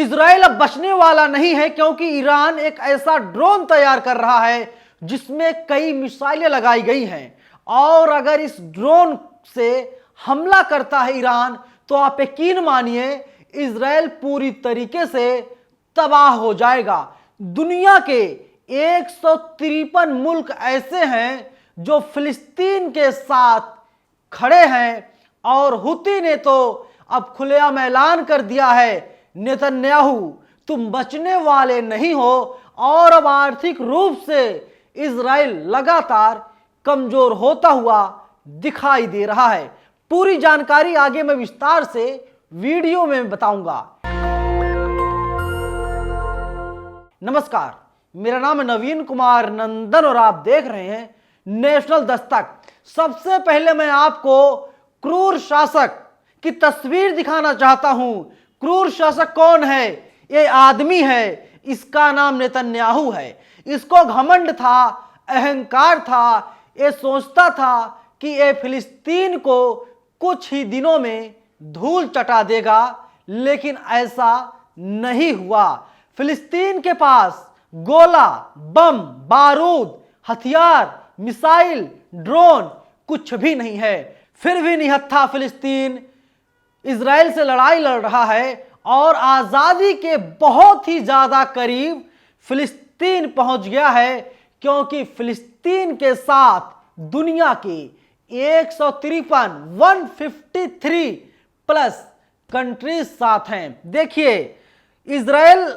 Israel अब बचने वाला नहीं है, क्योंकि ईरान एक ऐसा ड्रोन तैयार कर रहा है जिसमें कई मिसाइलें लगाई गई हैं, और अगर इस ड्रोन से हमला करता है ईरान, तो आप यकीन मानिए इजराइल पूरी तरीके से तबाह हो जाएगा। दुनिया के 153 मुल्क ऐसे हैं जो फिलिस्तीन के साथ खड़े हैं, और हुती ने तो अब खुलेआम ऐलान कर दिया है, नेतन्याहू तुम बचने वाले नहीं हो, और अब आर्थिक रूप से इजराइल लगातार कमजोर होता हुआ दिखाई दे रहा है। पूरी जानकारी आगे मैं विस्तार से वीडियो में बताऊंगा। नमस्कार, मेरा नाम है नवीन कुमार नंदन और आप देख रहे हैं नेशनल दस्तक। सबसे पहले मैं आपको क्रूर शासक की तस्वीर दिखाना चाहता हूं। क्रूर शासक कौन है? ये आदमी है, इसका नाम नेतन्याहू है। इसको घमंड था, अहंकार था, ये सोचता था कि ये फिलिस्तीन को कुछ ही दिनों में धूल चटा देगा, लेकिन ऐसा नहीं हुआ। फिलिस्तीन के पास गोला, बम, बारूद, हथियार, मिसाइल, ड्रोन कुछ भी नहीं है। फिर भी निहत्था फिलिस्तीन इजराइल से लड़ाई लड़ रहा है, और आजादी के बहुत ही ज्यादा करीब फिलिस्तीन पहुंच गया है, क्योंकि फिलिस्तीन के साथ दुनिया के 153 प्लस कंट्रीज साथ हैं। देखिए, इजराइल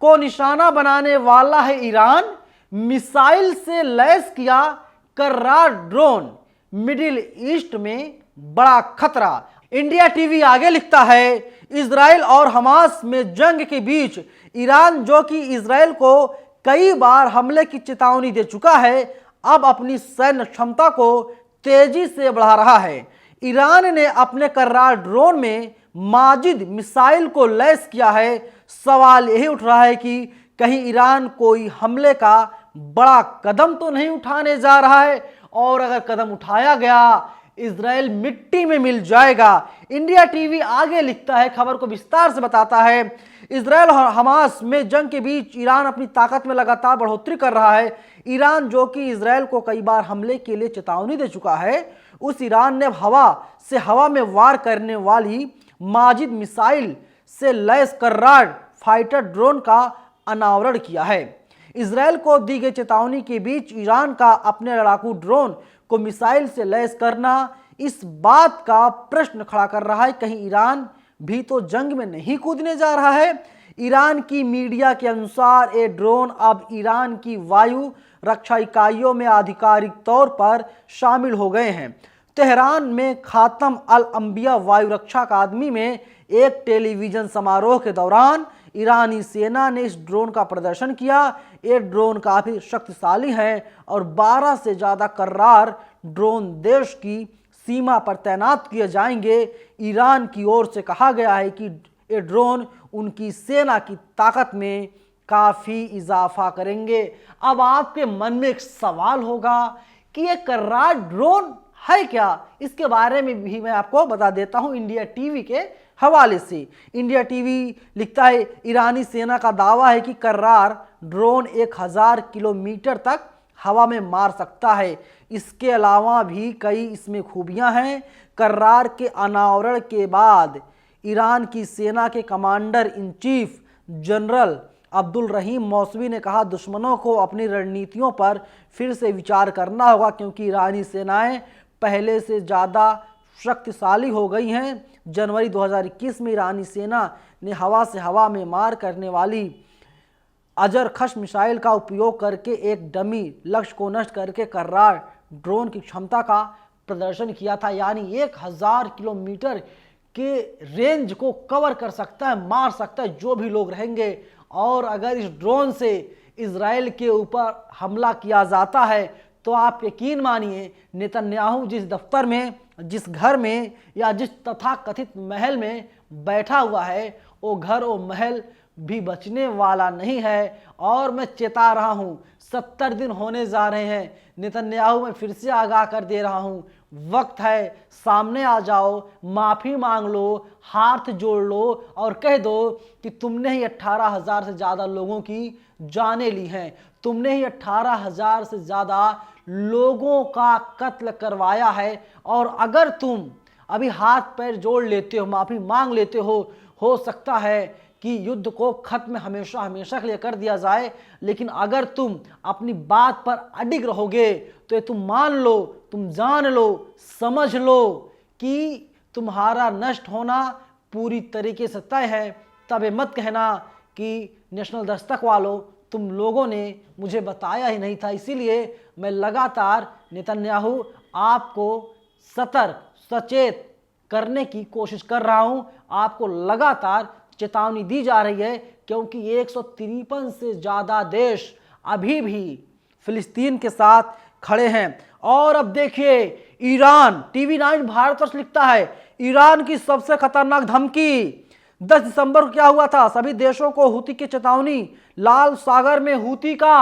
को निशाना बनाने वाला है ईरान। मिसाइल से लैस किया कर्रार ड्रोन, मिडिल ईस्ट में बड़ा खतरा। इंडिया टीवी आगे लिखता है, इजराइल और हमास में जंग के बीच ईरान, जो कि इजराइल को कई बार हमले की चेतावनी दे चुका है, अब अपनी सैन्य क्षमता को तेजी से बढ़ा रहा है। ईरान ने अपने कर्रार ड्रोन में माजिद मिसाइल को लैस किया है। सवाल यही उठ रहा है कि कहीं ईरान कोई हमले का बड़ा कदम तो नहीं उठाने जा रहा है, और अगर कदम उठाया गया इजराइल मिट्टी में मिल जाएगा। इंडिया टीवी आगे लिखता है, खबर को विस्तार से बताता है, इजराइल और हमास में जंग के बीच ईरान अपनी ताकत में लगातार बढ़ोतरी कर रहा है। ईरान, जो कि इजराइल को कई बार हमले के लिए चेतावनी दे चुका है, उस ईरान ने हवा से हवा में वार करने वाली माजिद मिसाइल से लैस कर्रार फाइटर ड्रोन का अनावरण किया है। इजराइल को दी गई चेतावनी के बीच ईरान का अपने लड़ाकू ड्रोन को मिसाइल से लैस करना इस बात का प्रश्न खड़ा कर रहा है, कहीं ईरान भी तो जंग में नहीं कूदने जा रहा है। ईरान की मीडिया के अनुसार ये ड्रोन अब ईरान की वायु रक्षा इकाइयों में आधिकारिक तौर पर शामिल हो गए हैं। तेहरान में खातम अल अंबिया वायु रक्षा अकादमी में एक टेलीविजन समारोह के दौरान ईरानी सेना ने इस ड्रोन का प्रदर्शन किया। ये ड्रोन काफ़ी शक्तिशाली है, और 12 से ज़्यादा कर्रार ड्रोन देश की सीमा पर तैनात किए जाएंगे। ईरान की ओर से कहा गया है कि ये ड्रोन उनकी सेना की ताकत में काफ़ी इजाफा करेंगे। अब आपके मन में एक सवाल होगा कि ये कर्रार ड्रोन है क्या? इसके बारे में भी मैं आपको बता देता हूं इंडिया टीवी के हवाले से। इंडिया टीवी लिखता है, ईरानी सेना का दावा है कि कर्रार ड्रोन 1000 किलोमीटर तक हवा में मार सकता है। इसके अलावा भी कई इसमें खूबियां हैं। कर्रार के अनावरण के बाद ईरान की सेना के commander in chief general Abdul Rahim Mousavi ने कहा, दुश्मनों को अपनी रणनीतियों पर फिर से विचार करना होगा, क्योंकि ईरानी सेनाएं पहले से ज़्यादा शक्तिशाली हो गई हैं। जनवरी 2021 में ईरानी सेना ने हवा से हवा में मार करने वाली अजर-खश मिसाइल का उपयोग करके एक डमी लक्ष्य को नष्ट करके कर्रार ड्रोन की क्षमता का प्रदर्शन किया था। यानी 1000 किलोमीटर के रेंज को कवर कर सकता है, मार सकता है जो भी लोग रहेंगे। और अगर इस ड्रोन से इजराइल के ऊपर हमला किया जाता है, तो आप यकीन मानिए नेतन्याहू जिस दफ्तर में, जिस घर में या जिस तथाकथित महल में बैठा हुआ है, वो घर वो महल भी बचने वाला नहीं है। और मैं चेता रहा हूँ, 70 दिन होने जा रहे हैं। नेतन्याहू, मैं फिर से आगाह कर दे रहा हूँ, वक्त है, सामने आ जाओ, माफी मांग लो, हाथ जोड़ लो और कह दो कि तुमने ही 18,000 से ज्यादा लोगों की जानें ली हैं, तुमने ही 18,000 से ज्यादा लोगों का कत्ल करवाया है। और अगर तुम अभी हाथ पैर जोड़ लेते हो, माफी मांग लेते हो सकता है कि युद्ध को खत्म हमेशा हमेशा के लिए कर दिया जाए। लेकिन अगर तुम अपनी बात पर अडिग रहोगे तो ये तुम मान लो, तुम जान लो, समझ लो कि तुम्हारा नष्ट होना पूरी तरीके से तय है। तब ये मत कहना कि नेशनल दस्तक वालों तुम लोगों ने मुझे बताया ही नहीं था। इसीलिए मैं लगातार नेतन्याहू आपको सतर्क सचेत करने की कोशिश कर रहा हूं, आपको लगातार चेतावनी दी जा रही है, क्योंकि 153 से ज्यादा देश अभी भी फिलिस्तीन के साथ खड़े हैं। और अब देखिए ईरान, TV9 भारतवर्ष लिखता है, ईरान की सबसे खतरनाक धमकी। 10 दिसंबर को क्या हुआ था? सभी देशों को हूती की चेतावनी, लाल सागर में हूती का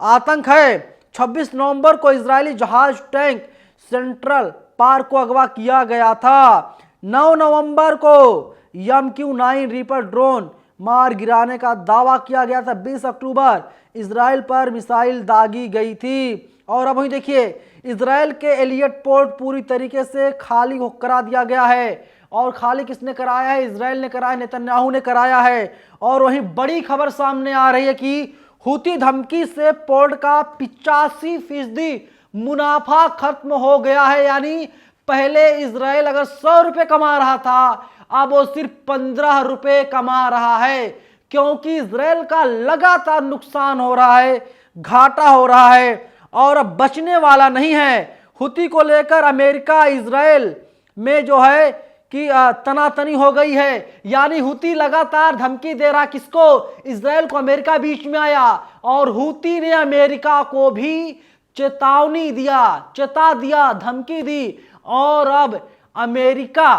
आतंक है। 26 नवंबर को इजरायली जहाज टैंक सेंट्रल पार्क को अगवा किया गया था। 9 नवंबर को MQ-9 रीपर ड्रोन मार गिराने का दावा किया गया था। 20 अक्टूबर इजराइल पर मिसाइल दागी गई थी। और अब वही देखिए इजराइल के एलियट पोर्ट पूरी तरीके से खाली करा दिया गया है। और खाली किसने कराया है? इजराइल ने कराया, नेतन्याहू ने कराया है। और वहीं बड़ी खबर सामने आ रही है कि हूती धमकी से पोर्ट का 85% मुनाफा खत्म हो गया है। यानी पहले इजराइल अगर 100 रुपए कमा रहा था, अब वो सिर्फ 15 रुपए कमा रहा है, क्योंकि इजराइल का लगातार नुकसान हो रहा है, घाटा हो रहा है और अब बचने वाला नहीं है। हूती को लेकर अमेरिका इजराइल में जो है कि तनातनी हो गई है। यानी हूती लगातार धमकी दे रहा, किसको? इजराइल को। अमेरिका बीच में आया और हूती ने अमेरिका को भी चेतावनी दिया, चेता दिया, धमकी दी। और अब अमेरिका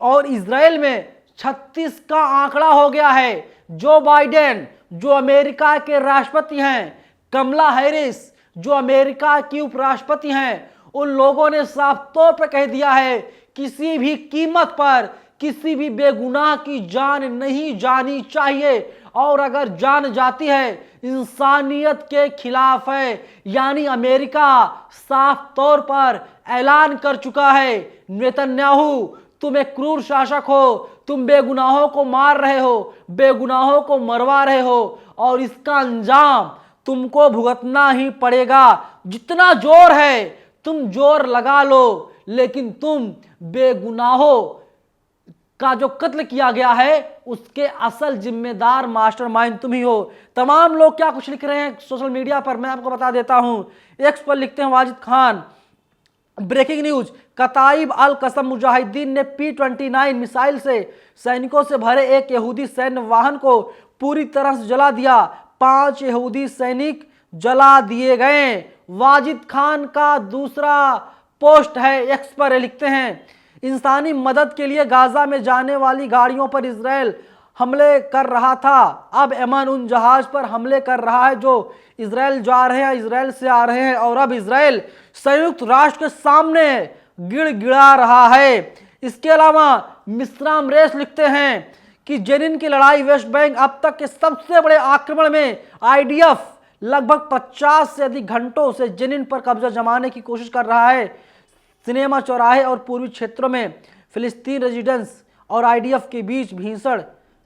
और इजराइल में 36 का आंकड़ा हो गया है। जो बाइडेन जो अमेरिका के राष्ट्रपति हैं, कमला हैरिस जो अमेरिका की उपराष्ट्रपति हैं, उन लोगों ने साफ तौर पर कह दिया है किसी भी कीमत पर किसी भी बेगुनाह की जान नहीं जानी चाहिए। और अगर जान जाती है इंसानियत के खिलाफ है। यानी अमेरिका साफ तौर पर ऐलान कर चुका है, नेतन्याहू तुम एक क्रूर शासक हो, तुम बेगुनाहों को मार रहे हो, बेगुनाहों को मरवा रहे हो और इसका अंजाम तुमको भुगतना ही पड़ेगा। जितना जोर है तुम जोर लगा लो, लेकिन तुम बेगुनाहों का जो कत्ल किया गया है उसके असल जिम्मेदार मास्टरमाइंड तुम ही हो। तमाम लोग क्या कुछ लिख रहे हैं सोशल मीडिया पर मैं आपको बता देता हूं। एक्स पर लिखते हैं वाजिद खान, ब्रेकिंग न्यूज, कताइब अल कसम मुजाहिदीन ने P-29 मिसाइल से सैनिकों से भरे एक यहूदी सैन्य वाहन को पूरी तरह से जला दिया। 5 यहूदी सैनिक जला दिए गए। वाजिद खान का दूसरा पोस्ट है, एक्स पर लिखते हैं, इंसानी मदद के लिए गाजा में जाने वाली गाड़ियों पर इजराइल हमले कर रहा था, अब यमन उन जहाज पर हमले कर रहा है जो इजराइल जा रहे हैं, इजराइल से आ रहे हैं। और अब इजराइल संयुक्त राष्ट्र के सामने गिड़गिड़ा रहा है। इसके अलावा मिस्राम रेस लिखते हैं कि जेनिन की लड़ाई, वेस्ट बैंक अब तक के सबसे बड़े आक्रमण में IDF लगभग 50 से अधिक घंटों से जेनिन पर कब्जा जमाने की कोशिश कर रहा है। सिनेमा चौराहे और पूर्वी क्षेत्रों में फिलिस्तीन रेजिडेंस और IDF के बीच भीषण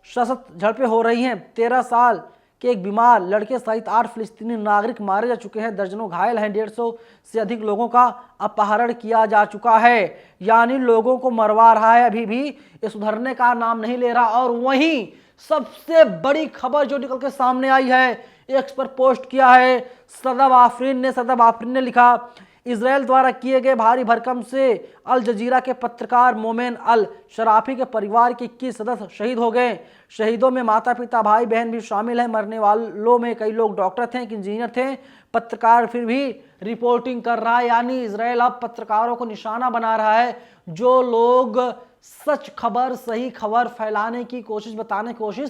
सशस्त्र झड़पें हो रही हैं। 13 साल के एक बीमार लड़के सहित 8 फिलिस्तीनी नागरिक मारे जा चुके हैं, दर्जनों घायल हैं, 150 से अधिक लोगों का अपहरण किया जा चुका है। यानी लोगों को मरवा रहा है, अभी भी ये सुधरने का नाम नहीं ले रहा। और वहीं सबसे बड़ी खबर जो निकल के सामने आई है, एक्स पर पोस्ट किया है सदब आफरीन ने लिखा, इजराइल द्वारा किए गए भारी भरकम से अल जजीरा के पत्रकार मोमेन अल शराफी के परिवार के 21 सदस्य शहीद हो गए। शहीदों में माता पिता भाई बहन भी शामिल हैं। मरने वालों में कई लोग डॉक्टर थे, इंजीनियर थे, पत्रकार फिर भी रिपोर्टिंग कर रहा है। यानी इजराइल अब पत्रकारों को निशाना बना रहा है। जो लोग सच खबर, सही खबर फैलाने की कोशिश, बताने की कोशिश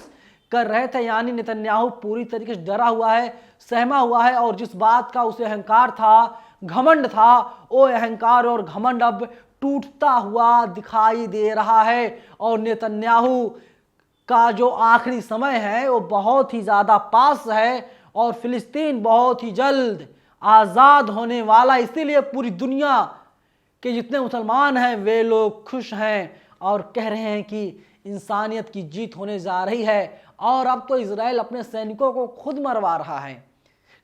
कर रहे थे, यानी नेतन्याहू पूरी तरीके से डरा हुआ है, सहमा हुआ है। और जिस बात का उसे अहंकार था घमंड था, वो अहंकार और घमंड अब टूटता हुआ दिखाई दे रहा है। और नेतन्याहू का जो आखिरी समय है वो बहुत ही ज़्यादा पास है और फिलिस्तीन बहुत ही जल्द आज़ाद होने वाला। इसीलिए पूरी दुनिया के जितने मुसलमान हैं वे लोग खुश हैं और कह रहे हैं कि इंसानियत की जीत होने जा रही है। और अब तो इजराइल अपने सैनिकों को खुद मरवा रहा है।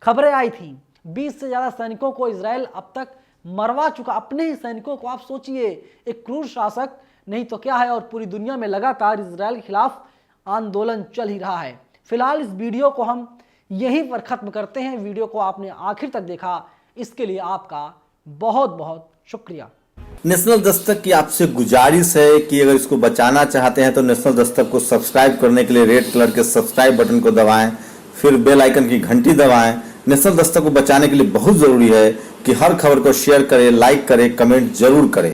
खबरें आई थी 20 से ज़्यादा सैनिकों को इजराइल अब तक मरवा चुका, अपने ही सैनिकों को। आप सोचिए, एक क्रूर शासक नहीं तो क्या है। और पूरी दुनिया में लगातार इजराइल के खिलाफ आंदोलन चल ही रहा है। फिलहाल इस वीडियो को हम यहीं पर ख़त्म करते हैं। वीडियो को आपने आखिर तक देखा, इसके लिए आपका बहुत बहुत शुक्रिया। नेशनल दस्तक की आपसे गुजारिश है कि अगर इसको बचाना चाहते हैं तो नेशनल दस्तक को सब्सक्राइब करने के लिए रेड कलर के सब्सक्राइब बटन को दबाएं, फिर बेल आइकन की घंटी दबाएं। नेशनल दस्तक को बचाने के लिए बहुत जरूरी है कि हर खबर को शेयर करें, लाइक करें, कमेंट जरूर करें।